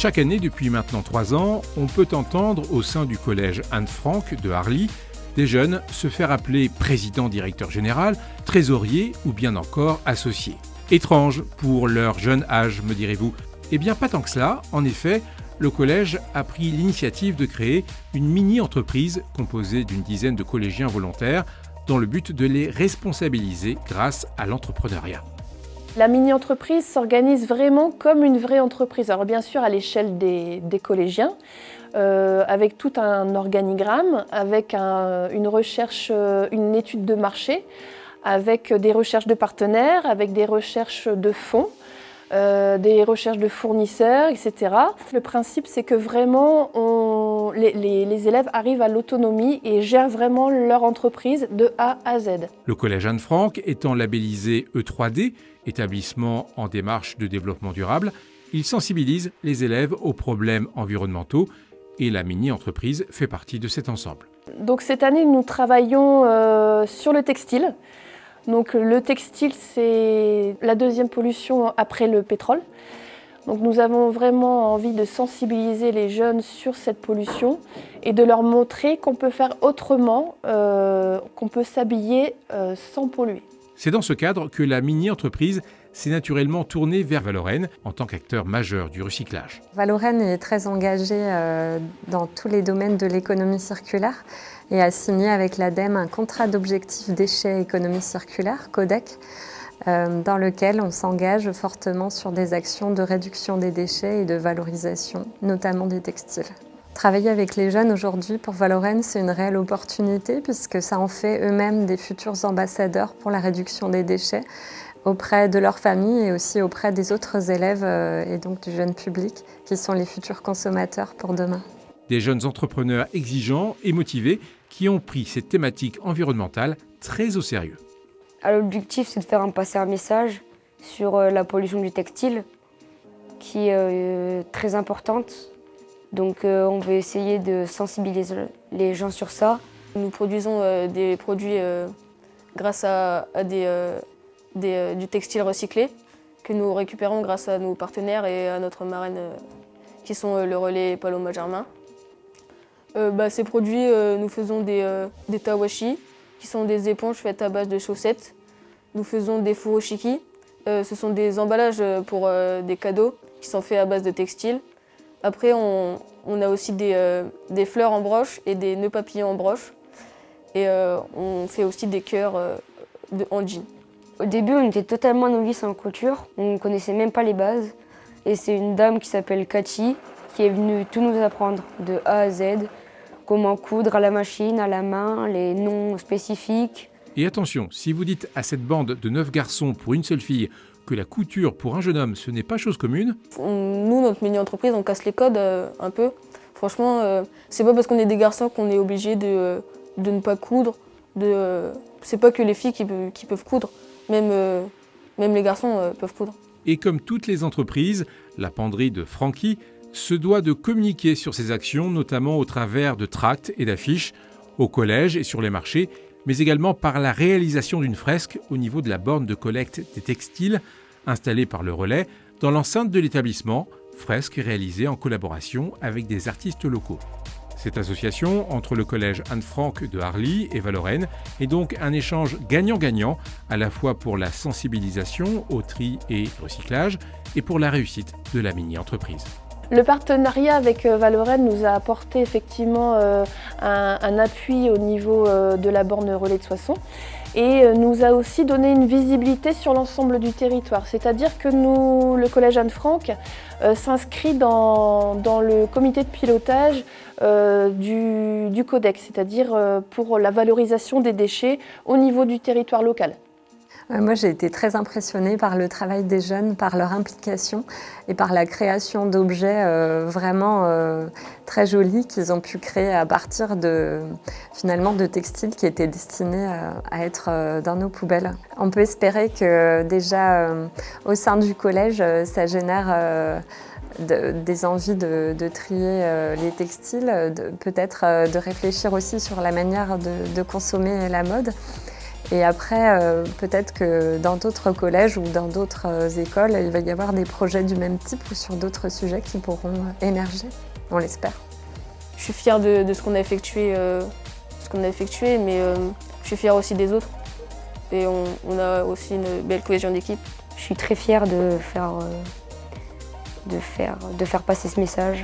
chaque année, depuis maintenant 3 ans, on peut entendre au sein du collège Anne Frank de Harly des jeunes se faire appeler président directeur général, trésorier ou bien encore associé. Étrange pour leur jeune âge, me direz-vous. Eh bien pas tant que cela, en effet, le collège a pris l'initiative de créer une mini-entreprise composée d'une dizaine de collégiens volontaires dans le but de les responsabiliser grâce à l'entrepreneuriat. La mini-entreprise s'organise vraiment comme une vraie entreprise. Alors bien sûr à l'échelle des collégiens, avec tout un organigramme, avec une recherche, une étude de marché, avec des recherches de partenaires, avec des recherches de fonds, des recherches de fournisseurs, etc. Le principe, c'est que vraiment, les élèves arrivent à l'autonomie et gèrent vraiment leur entreprise de A à Z. Le collège Anne Frank étant labellisé E3D, établissement en démarche de développement durable, il sensibilise les élèves aux problèmes environnementaux et la mini-entreprise fait partie de cet ensemble. Donc cette année, nous travaillons sur le textile. Donc le textile, c'est la deuxième pollution après le pétrole. Donc nous avons vraiment envie de sensibiliser les jeunes sur cette pollution et de leur montrer qu'on peut faire autrement, qu'on peut s'habiller sans polluer. C'est dans ce cadre que la mini-entreprise s'est naturellement tournée vers Valorem en tant qu'acteur majeur du recyclage. Valorem est très engagé dans tous les domaines de l'économie circulaire et a signé avec l'ADEME un contrat d'objectifs déchets économie circulaire, CODEC, dans lequel on s'engage fortement sur des actions de réduction des déchets et de valorisation, notamment des textiles. Travailler avec les jeunes aujourd'hui pour Valorem, c'est une réelle opportunité puisque ça en fait eux-mêmes des futurs ambassadeurs pour la réduction des déchets auprès de leur famille et aussi auprès des autres élèves et donc du jeune public qui sont les futurs consommateurs pour demain. Des jeunes entrepreneurs exigeants et motivés qui ont pris cette thématique environnementale très au sérieux. L'objectif, c'est de passer un message sur la pollution du textile qui est très importante. Donc on veut essayer de sensibiliser les gens sur ça. Nous produisons des produits grâce à du textile recyclé que nous récupérons grâce à nos partenaires et à notre marraine qui sont le relais Paloma Germain. Ces produits, nous faisons des tawashi qui sont des éponges faites à base de chaussettes. Nous faisons des furoshiki, ce sont des emballages pour des cadeaux qui sont faits à base de textile. Après, on a aussi des fleurs en broche et des nœuds papillons en broche. Et on fait aussi des cœurs en jean. Au début, on était totalement novices en couture. On ne connaissait même pas les bases. Et c'est une dame qui s'appelle Cathy qui est venue tout nous apprendre de A à Z. Comment coudre à la machine, à la main, les noms spécifiques. Et attention, si vous dites à cette bande de 9 garçons pour une seule fille que la couture pour un jeune homme, ce n'est pas chose commune. Nous, notre mini-entreprise, on casse les codes un peu. Franchement, c'est pas parce qu'on est des garçons qu'on est obligé de ne pas coudre. C'est pas que les filles qui peuvent coudre, même les garçons peuvent coudre. Et comme toutes les entreprises, la penderie de Francky se doit de communiquer sur ses actions, notamment au travers de tracts et d'affiches, au collège et sur les marchés, mais également par la réalisation d'une fresque au niveau de la borne de collecte des textiles installée par le relais dans l'enceinte de l'établissement, fresque réalisée en collaboration avec des artistes locaux. Cette association entre le collège Anne Frank de Harly et Valorem est donc un échange gagnant-gagnant, à la fois pour la sensibilisation au tri et recyclage et pour la réussite de la mini-entreprise. Le partenariat avec Valorem nous a apporté effectivement un appui au niveau de la borne relais de Soissons et nous a aussi donné une visibilité sur l'ensemble du territoire. C'est-à-dire que le collège Anne Frank s'inscrit dans le comité de pilotage du CODEC, c'est-à-dire pour la valorisation des déchets au niveau du territoire local. Moi, j'ai été très impressionnée par le travail des jeunes, par leur implication et par la création d'objets vraiment très jolis qu'ils ont pu créer à partir de textiles qui étaient destinés à être dans nos poubelles. On peut espérer que déjà au sein du collège, ça génère des envies de trier les textiles, peut-être de réfléchir aussi sur la manière de consommer la mode. Et après, peut-être que dans d'autres collèges ou dans d'autres écoles, il va y avoir des projets du même type ou sur d'autres sujets qui pourront émerger, on l'espère. Je suis fière de ce qu'on a effectué, mais je suis fière aussi des autres. Et on a aussi une belle cohésion d'équipe. Je suis très fière de faire passer ce message.